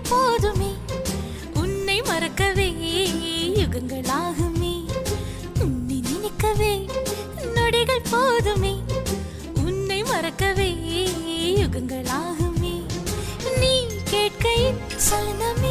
நொடிகள் போதுமே உன்னை மறக்கவே யுகங்களாகுமே உன்னை நினைக்கவே நொடிகள் போதுமே உன்னை மறக்கவே யுகங்களாகுமே நீ கேட்கையில் சலனம்